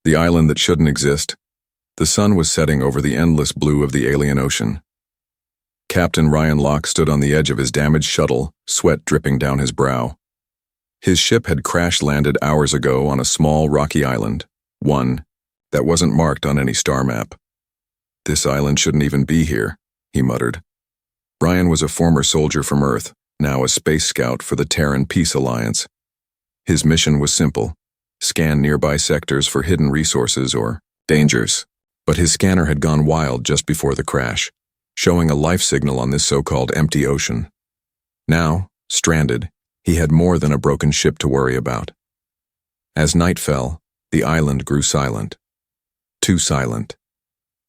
The island that shouldn't exist. The sun was setting over the endless blue of the alien ocean. Captain Ryan Locke stood on the edge of his damaged shuttle, sweat dripping down his brow. His ship had crash-landed hours ago on a small rocky island, one that wasn't marked on any star map. "This island shouldn't even be here," he muttered. Ryan was a former soldier from Earth, now a space scout for the Terran Peace Alliance. His mission was simple: scan nearby sectors for hidden resources or dangers. But his scanner had gone wild just before the crash, showing a life signal on this so-called empty ocean. Now, stranded, he had more than a broken ship to worry about. As night fell, the island grew silent. Too silent.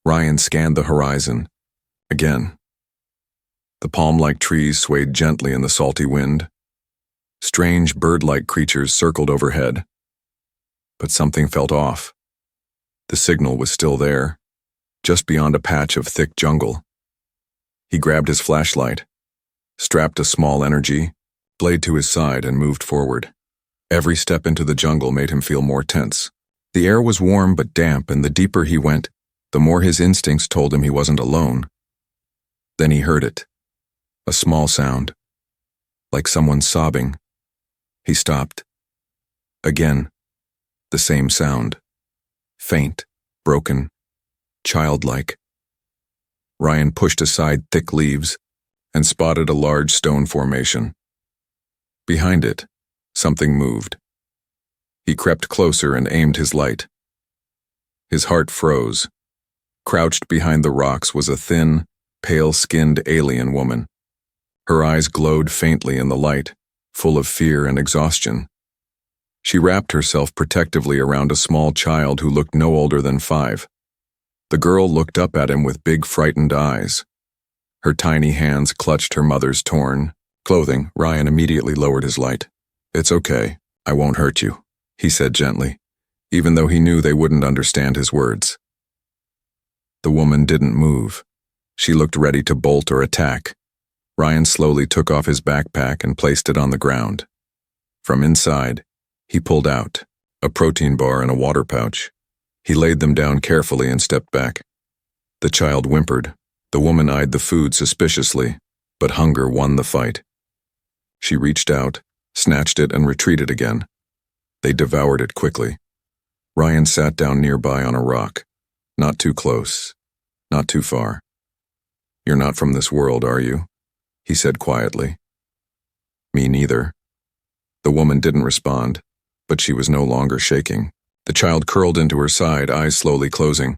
Ryan scanned the horizon. Again. The palm-like trees swayed gently in the salty wind. Strange bird-like creatures circled overhead. But something felt off. The signal was still there, just beyond a patch of thick jungle. He grabbed his flashlight, strapped a small energy blade to his side, and moved forward. Every step into the jungle made him feel more tense. The air was warm but damp, and the deeper he went, the more his instincts told him he wasn't alone. Then he heard it. A small sound, like someone sobbing. He stopped. Again, the same sound. Faint, broken, childlike. Ryan pushed aside thick leaves and spotted a large stone formation. Behind it, something moved. He crept closer and aimed his light. His heart froze. Crouched behind the rocks was a thin, pale-skinned alien woman. Her eyes glowed faintly in the light, full of fear and exhaustion. She wrapped herself protectively around a small child who looked no older than 5. The girl looked up at him with big, frightened eyes. Her tiny hands clutched her mother's torn clothing. Ryan immediately lowered his light. "It's okay, I won't hurt you," he said gently, even though he knew they wouldn't understand his words. The woman didn't move. She looked ready to bolt or attack. Ryan slowly took off his backpack and placed it on the ground. From inside, he pulled out a protein bar and a water pouch. He laid them down carefully and stepped back. The child whimpered. The woman eyed the food suspiciously, but hunger won the fight. She reached out, snatched it, and retreated again. They devoured it quickly. Ryan sat down nearby on a rock. Not too close, not too far. "You're not from this world, are you?" he said quietly. "Me neither." The woman didn't respond, but she was no longer shaking. The child curled into her side, eyes slowly closing.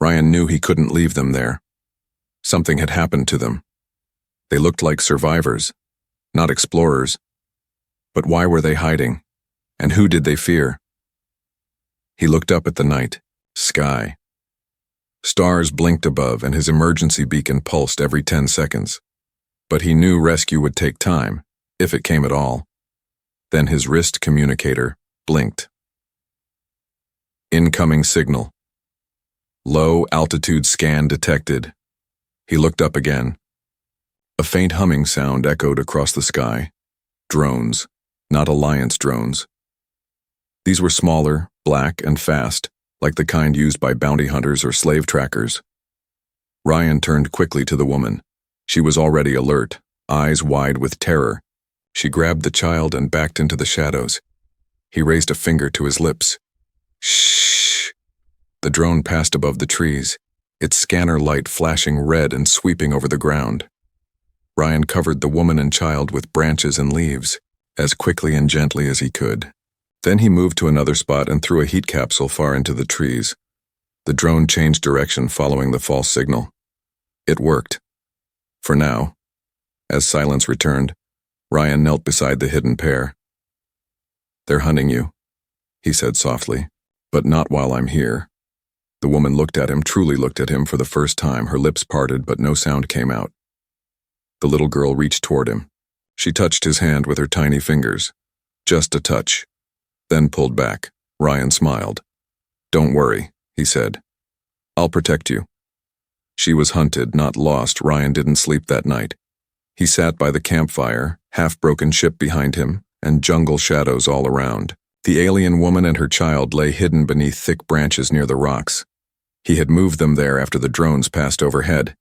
Ryan knew he couldn't leave them there. Something had happened to them. They looked like survivors, not explorers. But why were they hiding? And who did they fear? He looked up at the night, sky. Stars blinked above, and his emergency beacon pulsed every 10 seconds. But he knew rescue would take time, if it came at all. Then his wrist communicator blinked. Incoming signal. Low altitude scan detected. He looked up again. A faint humming sound echoed across the sky. Drones, not Alliance drones. These were smaller, black, and fast, like the kind used by bounty hunters or slave trackers. Ryan turned quickly to the woman. She was already alert, eyes wide with terror. She grabbed the child and backed into the shadows. He raised a finger to his lips. "Shh." The drone passed above the trees, its scanner light flashing red and sweeping over the ground. Ryan covered the woman and child with branches and leaves, as quickly and gently as he could. Then he moved to another spot and threw a heat capsule far into the trees. The drone changed direction following the false signal. It worked. For now. As silence returned, Ryan knelt beside the hidden pair. "They're hunting you," he said softly, "but not while I'm here." The woman looked at him, truly looked at him for the first time, her lips parted, but no sound came out. The little girl reached toward him. She touched his hand with her tiny fingers. Just a touch. Then pulled back. Ryan smiled. "Don't worry," he said. "I'll protect you." She was hunted, not lost. Ryan didn't sleep that night. He sat by the campfire, half-broken ship behind him, and jungle shadows all around. The alien woman and her child lay hidden beneath thick branches near the rocks. He had moved them there after the drones passed overhead.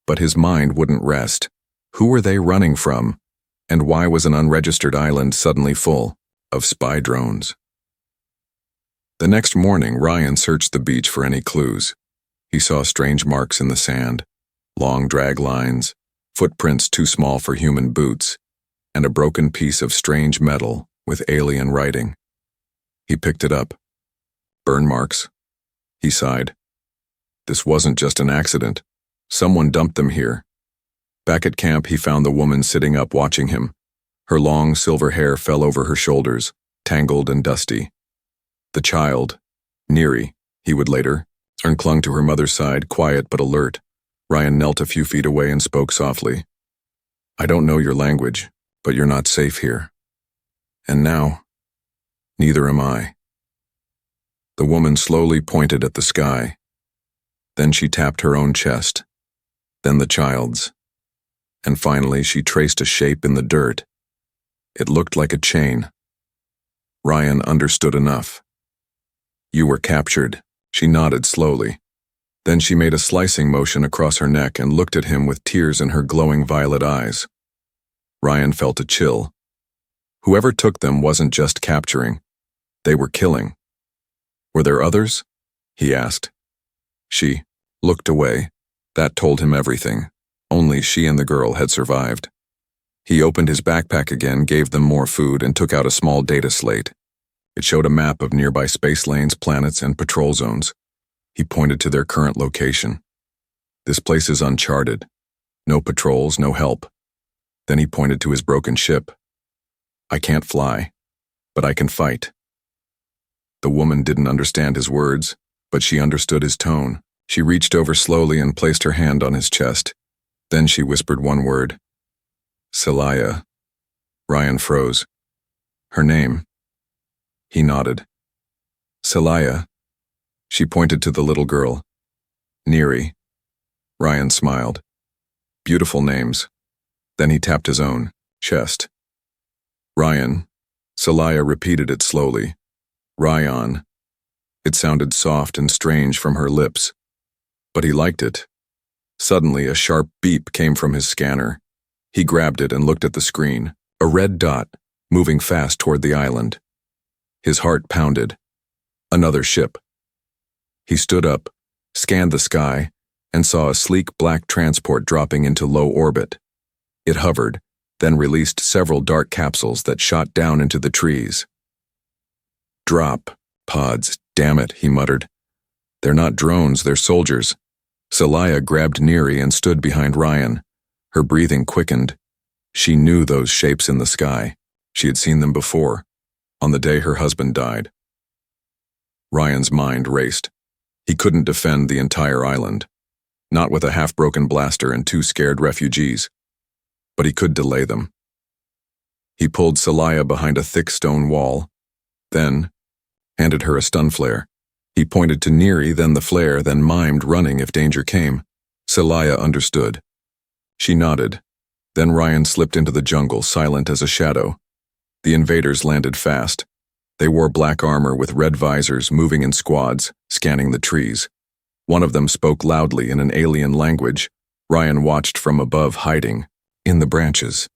But his mind wouldn't rest. Who were they running from? And why was an unregistered island suddenly full of spy drones? The next morning, Ryan searched the beach for any clues. He saw strange marks in the sand, long drag lines, footprints too small for human boots, and a broken piece of strange metal with alien writing. He picked it up. Burn marks. He sighed. This wasn't just an accident. Someone dumped them here. Back at camp, he found the woman sitting up watching him. Her long silver hair fell over her shoulders, tangled and dusty. The child, Neri, he would later learn, clung to her mother's side, quiet but alert. Ryan knelt a few feet away and spoke softly. I don't know your language, but you're not safe here. And now, neither am I. The woman slowly pointed at the sky. Then she tapped her own chest, then the child's. And finally, she traced a shape in the dirt. It looked like a chain. Ryan understood enough. You were captured, she nodded slowly. Then she made a slicing motion across her neck and looked at him with tears in her glowing violet eyes. Ryan felt a chill. Whoever took them wasn't just capturing. They were killing. Were there others? He asked. She looked away. That told him everything. Only she and the girl had survived. He opened his backpack again, gave them more food, and took out a small data slate. It showed a map of nearby space lanes, planets, and patrol zones. He pointed to their current location. This place is uncharted. No patrols, no help. Then he pointed to his broken ship. I can't fly, but I can fight. The woman didn't understand his words, but she understood his tone. She reached over slowly and placed her hand on his chest. Then she whispered one word. Celaya. Ryan froze. Her name. He nodded. Celaya. She pointed to the little girl. Neri. Ryan smiled. Beautiful names. Then he tapped his own chest. Ryan. Celaya repeated it slowly. Ryan. It sounded soft and strange from her lips. But he liked it. Suddenly, a sharp beep came from his scanner. He grabbed it and looked at the screen. A red dot, moving fast toward the island. His heart pounded. Another ship. He stood up, scanned the sky, and saw a sleek black transport dropping into low orbit. It hovered, then released several dark capsules that shot down into the trees. Drop pods, damn it, he muttered. They're not drones, they're soldiers. Celaya grabbed Neri and stood behind Ryan. Her breathing quickened. She knew those shapes in the sky. She had seen them before, on the day her husband died. Ryan's mind raced. He couldn't defend the entire island, not with a half-broken blaster and 2 scared refugees. But he could delay them. He pulled Celaya behind a thick stone wall, then handed her a stun flare. He pointed to Neri, then the flare, then mimed running if danger came. Celaya understood. She nodded. Then Ryan slipped into the jungle, silent as a shadow. The invaders landed fast. They wore black armor with red visors, moving in squads, scanning the trees. One of them spoke loudly in an alien language. Ryan watched from above, hiding in the branches.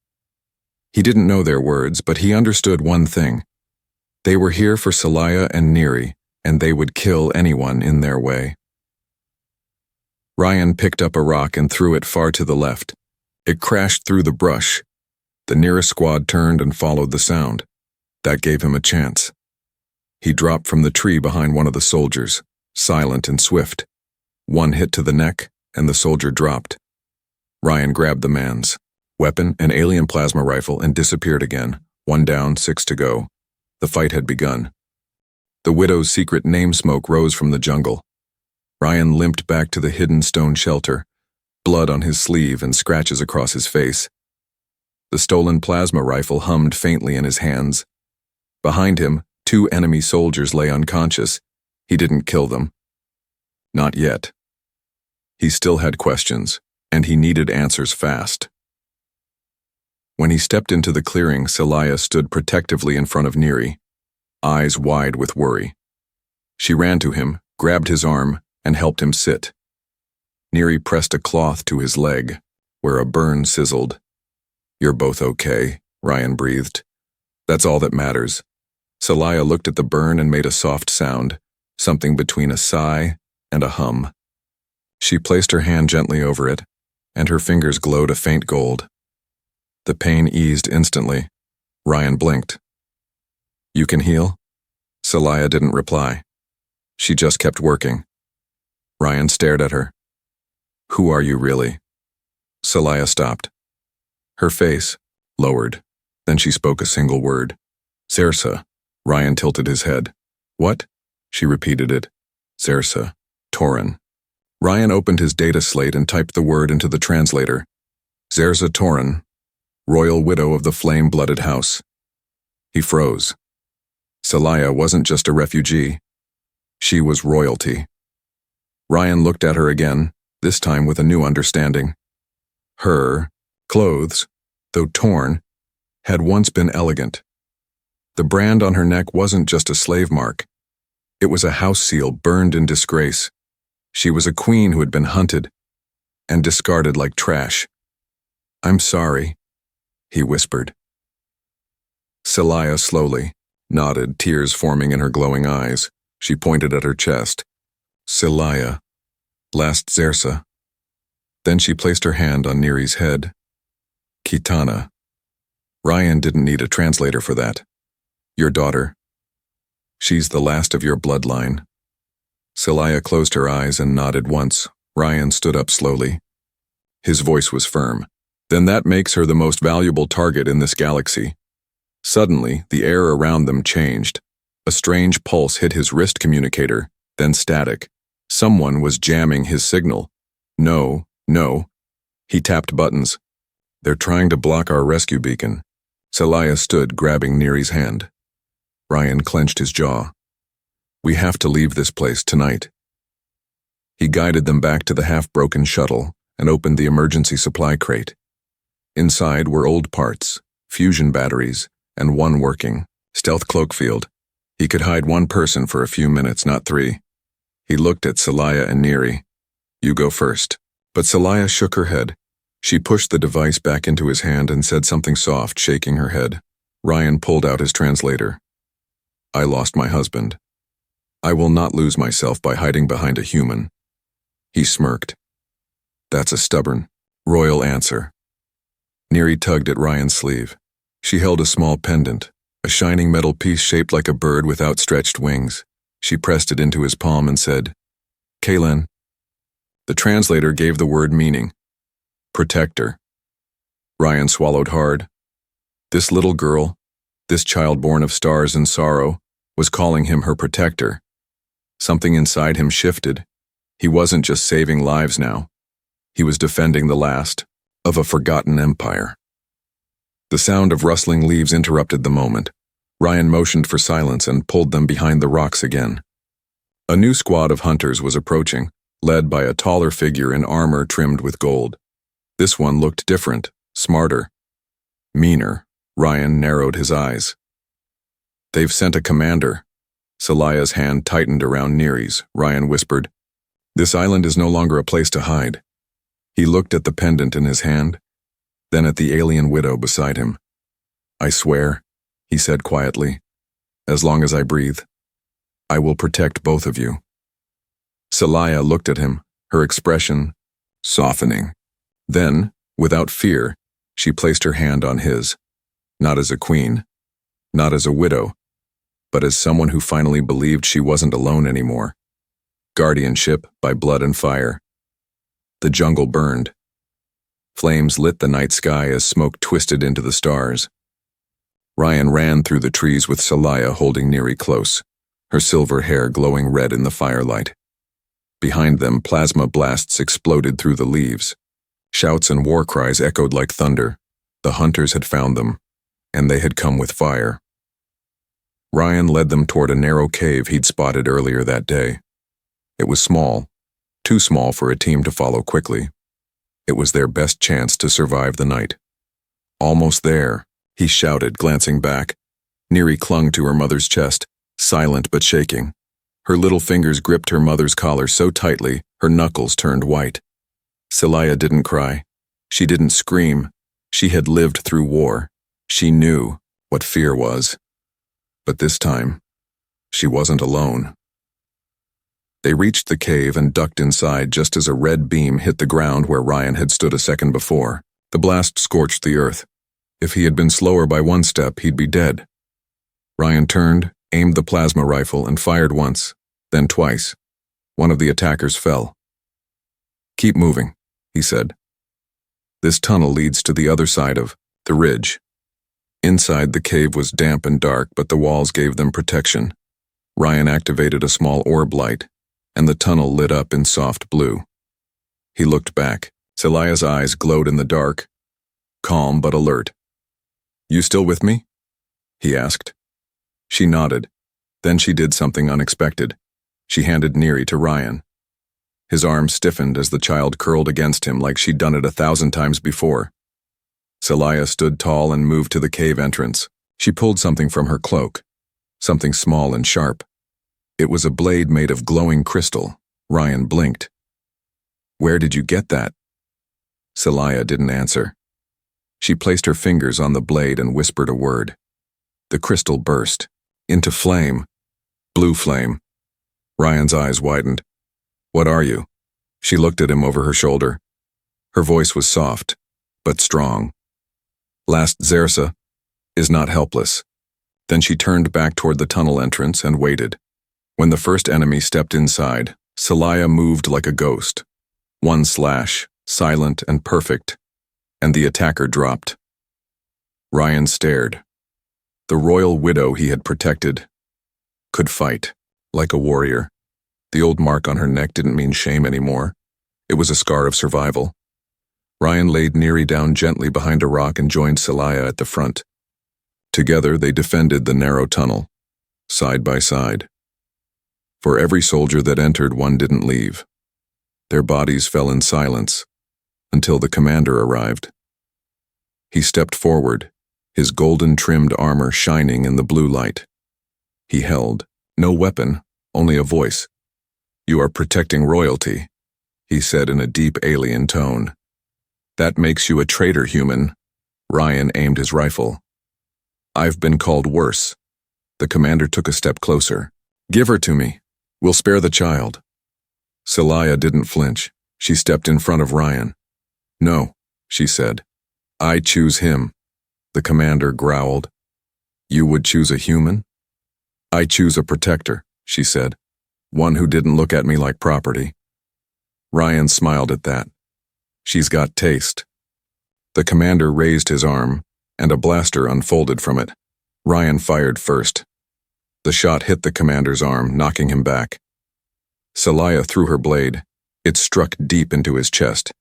He didn't know their words, but he understood one thing. They were here for Celaya and Neri, and they would kill anyone in their way. Ryan picked up a rock and threw it far to the left. It crashed through the brush. The nearest squad turned and followed the sound. That gave him a chance. He dropped from the tree behind one of the soldiers, silent and swift. One hit to the neck, and the soldier dropped. Ryan grabbed the man's weapon, an alien plasma rifle, and disappeared again. 1 down, 6 to go. The fight had begun. The widow's secret name smoke rose from the jungle. Ryan limped back to the hidden stone shelter, blood on his sleeve and scratches across his face. The stolen plasma rifle hummed faintly in his hands. Behind him, 2 enemy soldiers lay unconscious. He didn't kill them. Not yet. He still had questions, and he needed answers fast. When he stepped into the clearing, Celaya stood protectively in front of Neri. eyes wide with worry. She ran to him, grabbed his arm, and helped him sit. Neri pressed a cloth to his leg, where a burn sizzled. "You're both okay," Ryan breathed. "That's all that matters." Celaya looked at the burn and made a soft sound, something between a sigh and a hum. She placed her hand gently over it, and her fingers glowed a faint gold. The pain eased instantly. Ryan blinked. "You can heal?" Celaya didn't reply. She just kept working. Ryan stared at her. "Who are you really?" Celaya stopped. Her face lowered. Then she spoke a single word. "Zersa." Ryan tilted his head. "What?" She repeated it. "Zersa. Torin." Ryan opened his data slate and typed the word into the translator. Zersa Torin, royal widow of the flame-blooded house. He froze. Celaya wasn't just a refugee. She was royalty. Ryan looked at her again, this time with a new understanding. Her clothes, though torn, had once been elegant. The brand on her neck wasn't just a slave mark. It was a house seal burned in disgrace. She was a queen who had been hunted and discarded like trash. "I'm sorry," he whispered. Celaya slowly nodded, tears forming in her glowing eyes. She pointed at her chest. "Celaya, last Zersa." Then she placed her hand on Neri's head. "Kitana." Ryan didn't need a translator for that. "Your daughter. She's the last of your bloodline." Celaya closed her eyes and nodded once. Ryan stood up slowly. His voice was firm. "Then that makes her the most valuable target in this galaxy." Suddenly, the air around them changed. A strange pulse hit his wrist communicator, then static. Someone was jamming his signal. No. He tapped buttons. "They're trying to block our rescue beacon." Celaya stood, grabbing Neri's hand. Ryan clenched his jaw. "We have to leave this place tonight." He guided them back to the half-broken shuttle and opened the emergency supply crate. Inside were old parts, fusion batteries, and one working, stealth cloak field. He could hide one person for a few minutes, not three. He looked at Celaya and Neri. "You go first." But Celaya shook her head. She pushed the device back into his hand and said something soft, shaking her head. Ryan pulled out his translator. "I lost my husband. I will not lose myself by hiding behind a human." He smirked. "That's a stubborn, royal answer." Neri tugged at Ryan's sleeve. She held a small pendant, a shining metal piece shaped like a bird with outstretched wings. She pressed it into his palm and said, "Kalen." The translator gave the word meaning. Protector. Ryan swallowed hard. This little girl, this child born of stars and sorrow, was calling him her protector. Something inside him shifted. He wasn't just saving lives now. He was defending the last of a forgotten empire. The sound of rustling leaves interrupted the moment. Ryan motioned for silence and pulled them behind the rocks again. A new squad of hunters was approaching, led by a taller figure in armor trimmed with gold. This one looked different, smarter, meaner. Ryan narrowed his eyes. "They've sent a commander." Celaya's hand tightened around Neri's. Ryan whispered, "This island is no longer a place to hide." He looked at the pendant in his hand, then at the alien widow beside him. "I swear," he said quietly, "as long as I breathe, I will protect both of you." Celaya looked at him, her expression softening. Then, without fear, she placed her hand on his, not as a queen, not as a widow, but as someone who finally believed she wasn't alone anymore. Guardianship by blood and fire. The jungle burned. Flames lit the night sky as smoke twisted into the stars. Ryan ran through the trees with Celaya holding Neri close, her silver hair glowing red in the firelight. Behind them, plasma blasts exploded through the leaves. Shouts and war cries echoed like thunder. The hunters had found them, and they had come with fire. Ryan led them toward a narrow cave he'd spotted earlier that day. It was small, too small for a team to follow quickly. It was their best chance to survive the night. "Almost there," he shouted, glancing back. Neri clung to her mother's chest. silent but shaking. Her little fingers gripped her mother's collar so tightly, her knuckles turned white. Celia didn't cry. She didn't scream. She had lived through war. She knew what fear was. But this time, she wasn't alone. They reached the cave and ducked inside just as a red beam hit the ground where Ryan had stood a second before. The blast scorched the earth. If he had been slower by one step, he'd be dead. Ryan turned, aimed the plasma rifle, and fired once, then twice. One of the attackers fell. "Keep moving," he said. "This tunnel leads to the other side of the ridge." Inside, the cave was damp and dark, but the walls gave them protection. Ryan activated a small orb light, and the tunnel lit up in soft blue. He looked back. Celia's eyes glowed in the dark, calm but alert. "You still with me?" he asked. She nodded. Then she did something unexpected. She handed Neri to Ryan. His arm stiffened as the child curled against him like she'd done it 1,000 times before. Celia stood tall and moved to the cave entrance. She pulled something from her cloak, something small and sharp. It was a blade made of glowing crystal. Ryan blinked. "Where did you get that?" Celia didn't answer. She placed her fingers on the blade and whispered a word. The crystal burst into flame, blue flame. Ryan's eyes widened. "What are you?" She looked at him over her shoulder. Her voice was soft, but strong. "Last Xersa is not helpless." Then she turned back toward the tunnel entrance and waited. When the first enemy stepped inside, Celia moved like a ghost. One slash, silent and perfect, and the attacker dropped. Ryan stared. The royal widow he had protected could fight, like a warrior. The old mark on her neck didn't mean shame anymore. It was a scar of survival. Ryan laid Neri down gently behind a rock and joined Celia at the front. Together they defended the narrow tunnel, side by side. For every soldier that entered, one didn't leave. Their bodies fell in silence until the commander arrived. He stepped forward, his golden-trimmed armor shining in the blue light. He held no weapon, only a voice. "You are protecting royalty," he said in a deep alien tone. "That makes you a traitor, human." Ryan aimed his rifle. "I've been called worse." The commander took a step closer. "Give her to me. We'll spare the child." Celia didn't flinch. She stepped in front of Ryan. "No," she said. "I choose him." The commander growled. "You would choose a human?" "I choose a protector," she said. "One who didn't look at me like property." Ryan smiled at that. "She's got taste." The commander raised his arm, and a blaster unfolded from it. Ryan fired first. The shot hit the commander's arm, knocking him back. Celia threw her blade. It struck deep into his chest.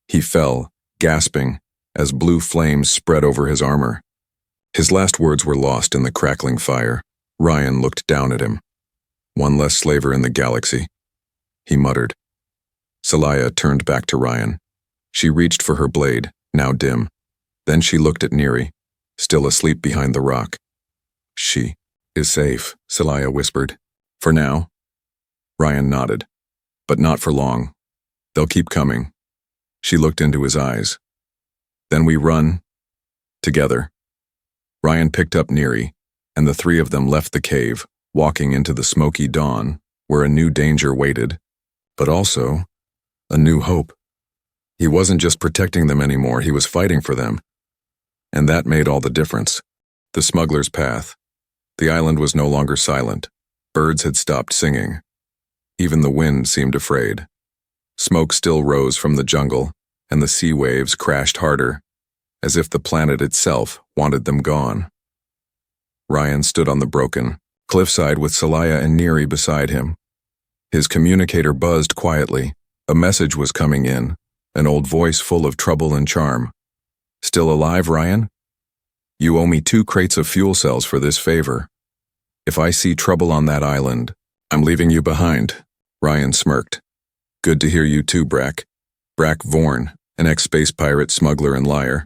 He fell, gasping, as blue flames spread over his armor. His last words were lost in the crackling fire. Ryan looked down at him. "One less slaver in the galaxy," he muttered. Celia turned back to Ryan. She reached for her blade, now dim. Then she looked at Neri, still asleep behind the rock. "She is safe," Celia whispered. "For now." Ryan nodded. "But not for long. They'll keep coming." She looked into his eyes. "Then we run together." Ryan picked up Neri, and the three of them left the cave, walking into the smoky dawn, where a new danger waited, but also a new hope. He wasn't just protecting them anymore, he was fighting for them. And that made all the difference. The smuggler's path. The island was no longer silent. Birds had stopped singing. Even the wind seemed afraid. Smoke still rose from the jungle, and the sea waves crashed harder, as if the planet itself wanted them gone. Ryan stood on the broken cliffside with Celia and Neri beside him. His communicator buzzed quietly. A message was coming in, an old voice full of trouble and charm. "Still alive, Ryan? You owe me 2 crates of fuel cells for this favor. If I see trouble on that island, I'm leaving you behind." Ryan smirked. "Good to hear you too, Brack." Brack Vorn, an ex-space pirate, smuggler, and liar.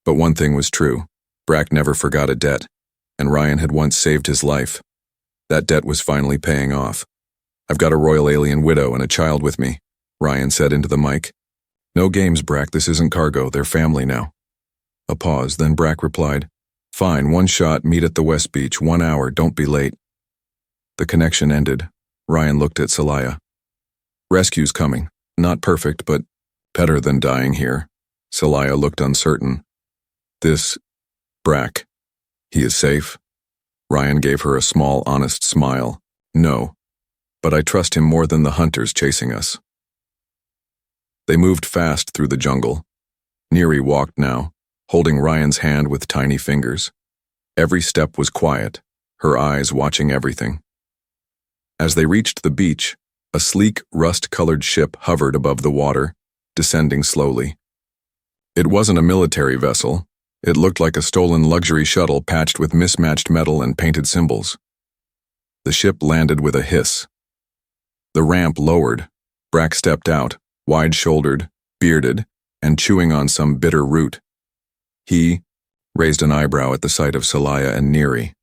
But one thing was true. Brack never forgot a debt, and Ryan had once saved his life. That debt was finally paying off. I've got a royal alien widow and a child with me, Ryan said into the mic. No games, Brack, this isn't cargo, they're family now. A pause, then Brack replied, Fine, one shot, meet at the West Beach, 1 hour, don't be late. The connection ended. Ryan looked at Celaya. Rescue's coming. Not perfect, but better than dying here. Celaya looked uncertain. Brack. He is safe? Ryan gave her a small, honest smile. No. But I trust him more than the hunters chasing us. They moved fast through the jungle. Neri walked now, holding Ryan's hand with tiny fingers. Every step was quiet, her eyes watching everything. As they reached the beach, a sleek, rust-colored ship hovered above the water, descending slowly. It wasn't a military vessel. It looked like a stolen luxury shuttle patched with mismatched metal and painted symbols. The ship landed with a hiss. The ramp lowered. Brack stepped out, wide-shouldered, bearded, and chewing on some bitter root. He raised an eyebrow at the sight of Celaya and Neri.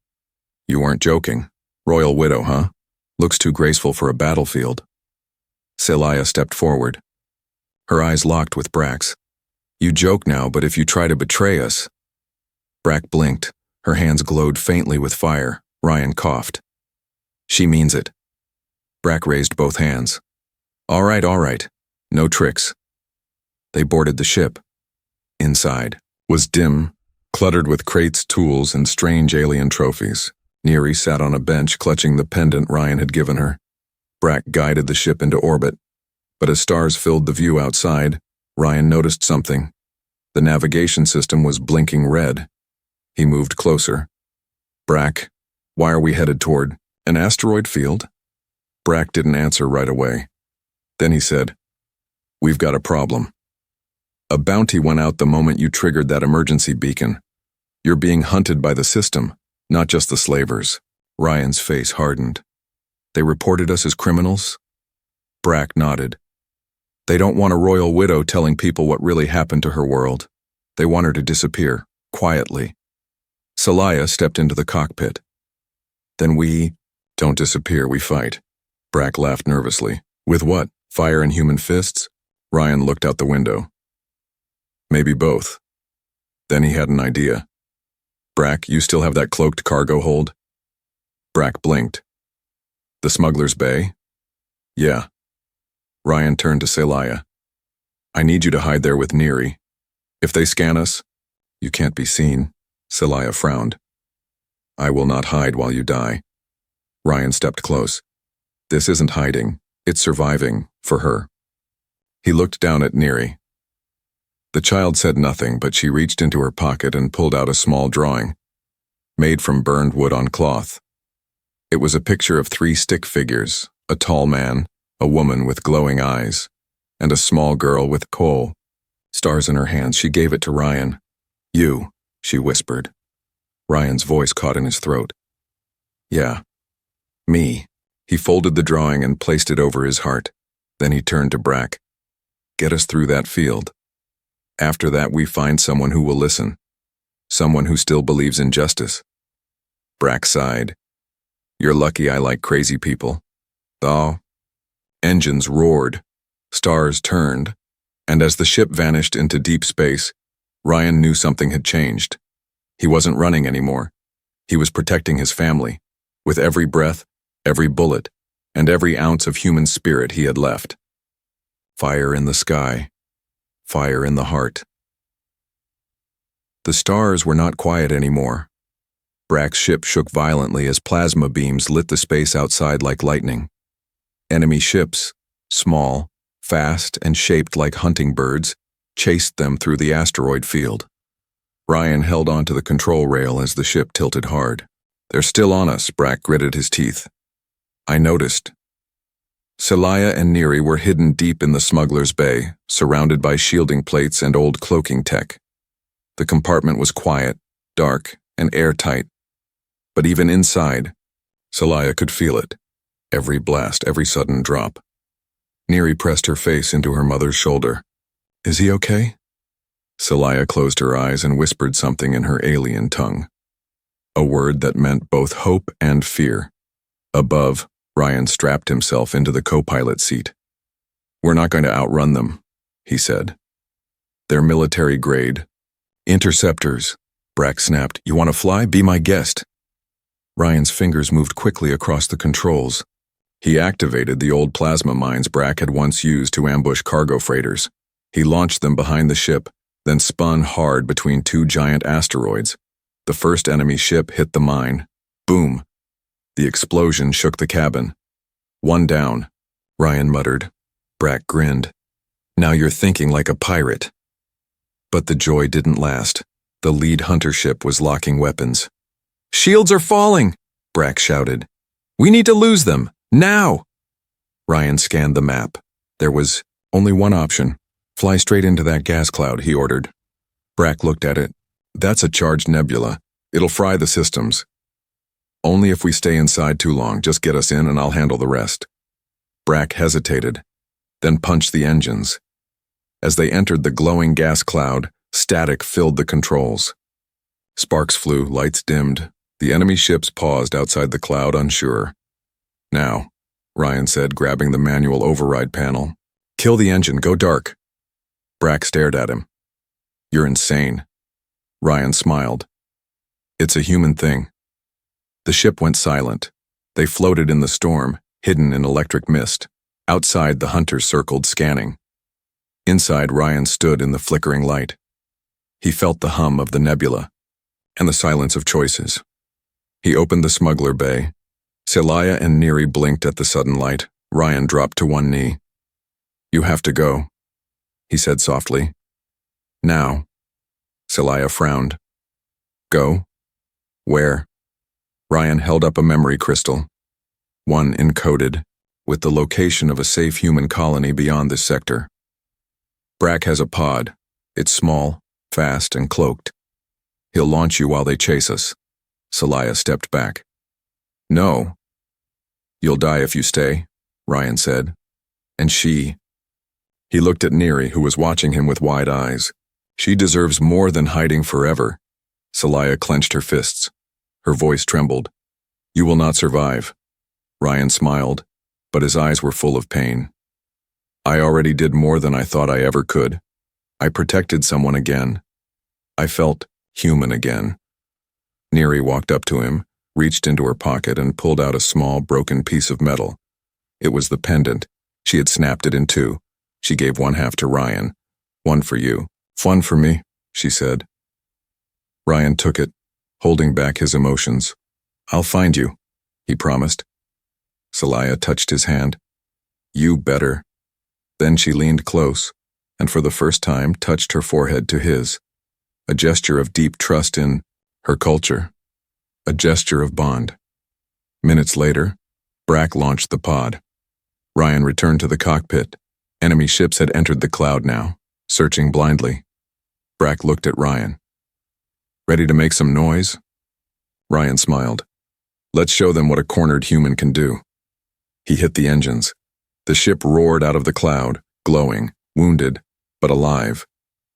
You weren't joking. Royal widow, huh? Looks too graceful for a battlefield. Celaya stepped forward. Her eyes locked with Brack's. You joke now, but if you try to betray us... Brack blinked. Her hands glowed faintly with fire. Ryan coughed. She means it. Brack raised both hands. All right. No tricks. They boarded the ship. Inside was dim, cluttered with crates, tools, and strange alien trophies. Neri sat on a bench clutching the pendant Ryan had given her. Brack guided the ship into orbit. But as stars filled the view outside, Ryan noticed something. The navigation system was blinking red. He moved closer. Brack, why are we headed toward an asteroid field? Brack didn't answer right away. Then he said, We've got a problem. A bounty went out the moment you triggered that emergency beacon. You're being hunted by the system, not just the slavers. Ryan's face hardened. They reported us as criminals? Brack nodded. They don't want a royal widow telling people what really happened to her world. They want her to disappear, quietly. Celaya stepped into the cockpit. Then we don't disappear, we fight. Brack laughed nervously. With what? Fire and human fists? Ryan looked out the window. Maybe both. Then he had an idea. Brack, you still have that cloaked cargo hold? Brack blinked. The smuggler's bay? Yeah. Ryan turned to Celaya. I need you to hide there with Neri. If they scan us, you can't be seen. Celaya frowned. I will not hide while you die. Ryan stepped close. This isn't hiding, it's surviving, for her. He looked down at Neri. The child said nothing, but she reached into her pocket and pulled out a small drawing, made from burned wood on cloth. It was a picture of 3 stick figures, a tall man, a woman with glowing eyes, and a small girl with coal. Stars in her hands, she gave it to Ryan. You, she whispered. Ryan's voice caught in his throat. Yeah, me. He folded the drawing and placed it over his heart. Then he turned to Brack. Get us through that field. After that, we find someone who will listen. Someone who still believes in justice. Brack sighed. You're lucky I like crazy people. Oh. Engines roared. Stars turned. And as the ship vanished into deep space, Ryan knew something had changed. He wasn't running anymore. He was protecting his family, with every breath, every bullet, and every ounce of human spirit he had left. Fire in the sky. Fire in the heart. The stars were not quiet anymore. Brack's ship shook violently as plasma beams lit the space outside like lightning. Enemy ships, small, fast, and shaped like hunting birds, chased them through the asteroid field. Ryan held onto the control rail as the ship tilted hard. They're still on us, Brack gritted his teeth. I noticed. Celaya and Neri were hidden deep in the smuggler's bay, surrounded by shielding plates and old cloaking tech. The compartment was quiet, dark, and airtight. But even inside, Celaya could feel it. Every blast, every sudden drop. Neri pressed her face into her mother's shoulder. Is he okay? Celaya closed her eyes and whispered something in her alien tongue. A word that meant both hope and fear. Above, Ryan strapped himself into the co-pilot seat. "We're not going to outrun them," he said. "They're military grade. Interceptors." Brack snapped. "You want to fly? Be my guest." Ryan's fingers moved quickly across the controls. He activated the old plasma mines Brack had once used to ambush cargo freighters. He launched them behind the ship, then spun hard between two giant asteroids. The first enemy ship hit the mine. Boom! The explosion shook the cabin. "One down," Ryan muttered. Brack grinned. "Now you're thinking like a pirate." But the joy didn't last. The lead hunter ship was locking weapons. "Shields are falling!" Brack shouted. "We need to lose them! Now!" Ryan scanned the map. There was only one option. "Fly straight into that gas cloud," he ordered. Brack looked at it. "That's a charged nebula. It'll fry the systems. Only if we stay inside too long. Just get us in and I'll handle the rest." Brack hesitated, then punched the engines. As they entered the glowing gas cloud, static filled the controls. Sparks flew, lights dimmed. The enemy ships paused outside the cloud, unsure. "Now," Ryan said, grabbing the manual override panel. "Kill the engine, go dark." Brack stared at him. "You're insane." Ryan smiled. "It's a human thing." The ship went silent. They floated in the storm, hidden in electric mist. Outside, the hunters circled, scanning. Inside, Ryan stood in the flickering light. He felt the hum of the nebula and the silence of choices. He opened the smuggler bay. Celaya and Neri blinked at the sudden light. Ryan dropped to one knee. "You have to go," he said softly. "Now." Celaya frowned. "Go? Where?" Ryan held up a memory crystal, one encoded, with the location of a safe human colony beyond this sector. "Brack has a pod. It's small, fast, and cloaked. He'll launch you while they chase us." Celaya stepped back. "No." "You'll die if you stay," Ryan said. "And she—" He looked at Neri, who was watching him with wide eyes. "She deserves more than hiding forever." Celaya clenched her fists. Her voice trembled. "You will not survive." Ryan smiled, but his eyes were full of pain. "I already did more than I thought I ever could. I protected someone again. I felt human again." Neri walked up to him, reached into her pocket, and pulled out a small, broken piece of metal. It was the pendant. She had snapped it in two. She gave one half to Ryan. "One for you." "One for me," she said. Ryan took it, holding back his emotions. "I'll find you," he promised. Celaya touched his hand. "You better." Then she leaned close, and for the first time touched her forehead to his, a gesture of deep trust in her culture, a gesture of bond. Minutes later, Brack launched the pod. Ryan returned to the cockpit. Enemy ships had entered the cloud now, searching blindly. Brack looked at Ryan. "Ready to make some noise?" Ryan smiled. "Let's show them what a cornered human can do." He hit the engines. The ship roared out of the cloud, glowing, wounded, but alive.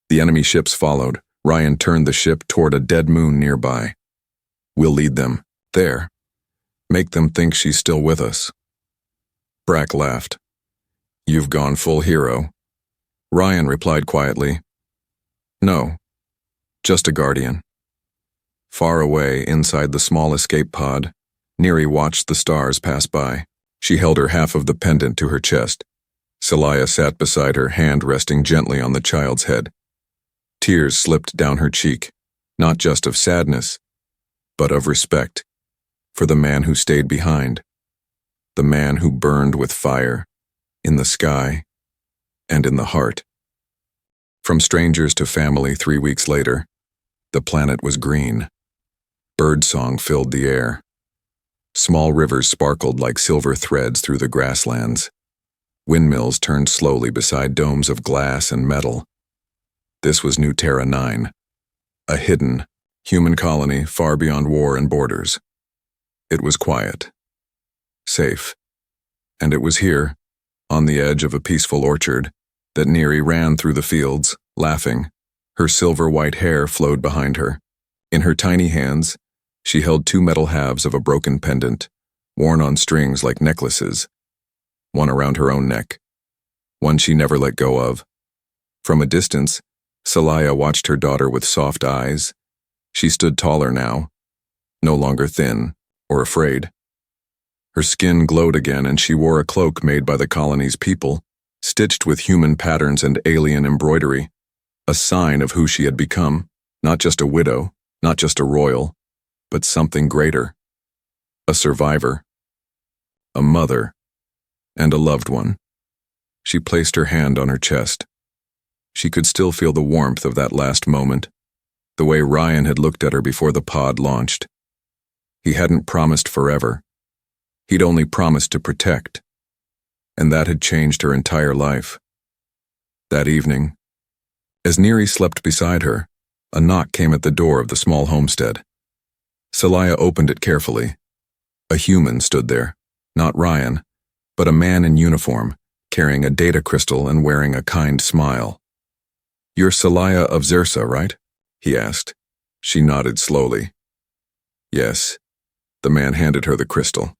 The enemy ships followed. Ryan turned the ship toward a dead moon nearby. "We'll lead them. There. Make them think she's still with us." Brack laughed. "You've gone full hero." Ryan replied quietly, "No, just a guardian." Far away, inside the small escape pod, Neri watched the stars pass by. She held her half of the pendant to her chest. Celaya sat beside her, hand resting gently on the child's head. Tears slipped down her cheek, not just of sadness, but of respect, for the man who stayed behind, the man who burned with fire, in the sky, and in the heart. From strangers to family 3 weeks later, the planet was green. Birdsong filled the air. Small rivers sparkled like silver threads through the grasslands. Windmills turned slowly beside domes of glass and metal. This was New Terra 9, a hidden, human colony far beyond war and borders. It was quiet, safe, and it was here, on the edge of a peaceful orchard, that Neri ran through the fields, laughing. Her silver-white hair flowed behind her. In her tiny hands, she held 2 metal halves of a broken pendant, worn on strings like necklaces, one around her own neck, one she never let go of. From a distance, Celaya watched her daughter with soft eyes. She stood taller now, no longer thin or afraid. Her skin glowed again, and she wore a cloak made by the colony's people, stitched with human patterns and alien embroidery, a sign of who she had become, not just a widow, not just a royal, but something greater. A survivor, a mother, and a loved one. She placed her hand on her chest. She could still feel the warmth of that last moment, the way Ryan had looked at her before the pod launched. He hadn't promised forever. He'd only promised to protect, and that had changed her entire life. That evening, as Neri slept beside her, a knock came at the door of the small homestead. Celaya opened it carefully. A human stood there, not Ryan, but a man in uniform, carrying a data crystal and wearing a kind smile. "You're Celaya of Zersa, right?" he asked. She nodded slowly. "Yes." The man handed her the crystal.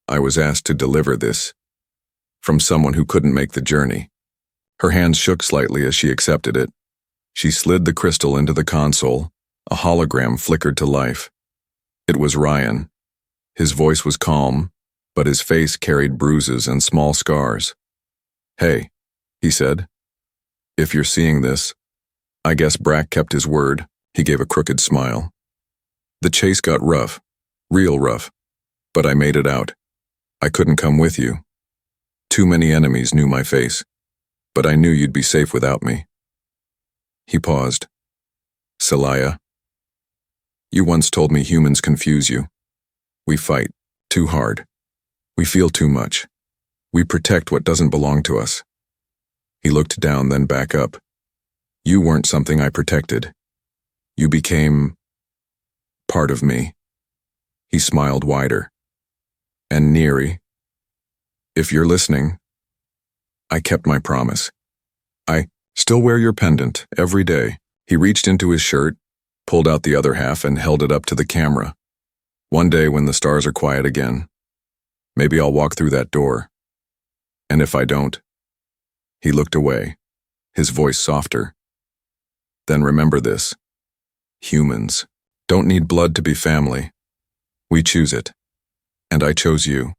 "I was asked to deliver this, from someone who couldn't make the journey." Her hands shook slightly as she accepted it. She slid the crystal into the console. A hologram flickered to life. It was Ryan. His voice was calm, but his face carried bruises and small scars. "Hey," he said. "If you're seeing this, I guess Brack kept his word." He gave a crooked smile. "The chase got rough, real rough, but I made it out. I couldn't come with you. Too many enemies knew my face, but I knew you'd be safe without me." He paused. "Celaya, you once told me humans confuse you. We fight too hard. We feel too much. We protect what doesn't belong to us." He looked down, then back up. "You weren't something I protected. You became part of me." He smiled wider. "And Neri, if you're listening, I kept my promise. I still wear your pendant every day." He reached into his shirt, pulled out the other half, and held it up to the camera. "One day when the stars are quiet again, maybe I'll walk through that door. And if I don't..." He looked away, his voice softer. "Then remember this. Humans don't need blood to be family. We choose it. And I chose you."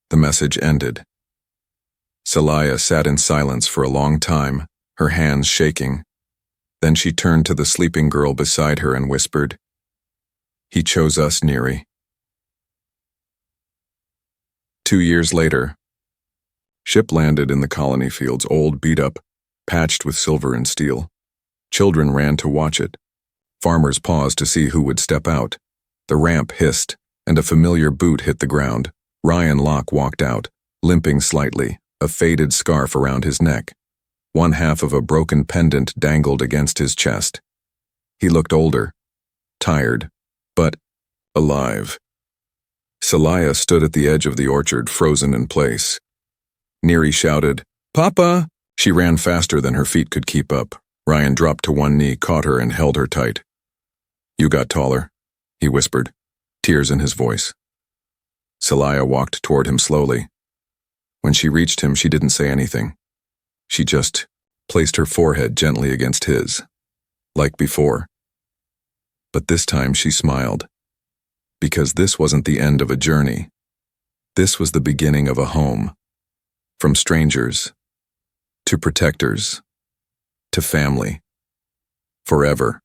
The message ended. Celaya sat in silence for a long time, her hands shaking. Then she turned to the sleeping girl beside her and whispered, "He chose us, Neri." 2 years later, ship landed in the colony fields, old, beat up, patched with silver and steel. Children ran to watch it. Farmers paused to see who would step out. The ramp hissed, and a familiar boot hit the ground. Ryan Locke walked out, limping slightly, a faded scarf around his neck. One half of a broken pendant dangled against his chest. He looked older, tired, but alive. Celaya stood at the edge of the orchard, frozen in place. Neri shouted, "Papa!" She ran faster than her feet could keep up. Ryan dropped to one knee, caught her, and held her tight. "You got taller," he whispered, tears in his voice. Celaya walked toward him slowly. When she reached him, she didn't say anything. She just placed her forehead gently against his, like before. But this time she smiled, because this wasn't the end of a journey. This was the beginning of a home. From strangers, to protectors, to family. Forever.